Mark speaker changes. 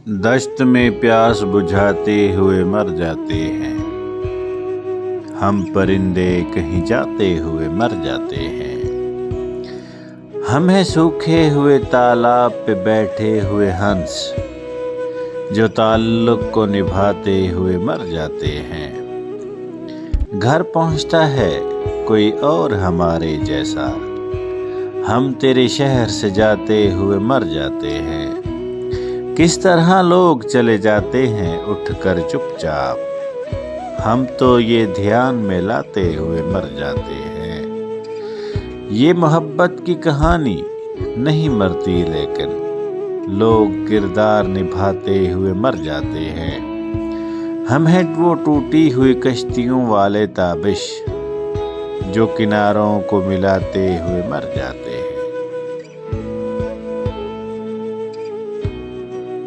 Speaker 1: دشت میں پیاس بجھاتے ہوئے مر جاتے ہیں، ہم پرندے کہیں جاتے ہوئے مر جاتے ہیں۔ ہمیں سوکھے ہوئے تالاب پہ بیٹھے ہوئے ہنس جو تعلق کو نبھاتے ہوئے مر جاتے ہیں۔ گھر پہنچتا ہے کوئی اور ہمارے جیسا، ہم تیرے شہر سے جاتے ہوئے مر جاتے ہیں۔ کس طرح لوگ چلے جاتے ہیں اٹھ کر چپ چاپ، ہم تو یہ دھیان میں لاتے ہوئے مر جاتے ہیں۔ یہ محبت کی کہانی نہیں مرتی، لیکن لوگ کردار نبھاتے ہوئے مر جاتے ہیں۔ ہم ہیں وہ ٹوٹی ہوئی کشتیوں والے تابش جو کناروں کو ملاتے ہوئے مر جاتے ہیں۔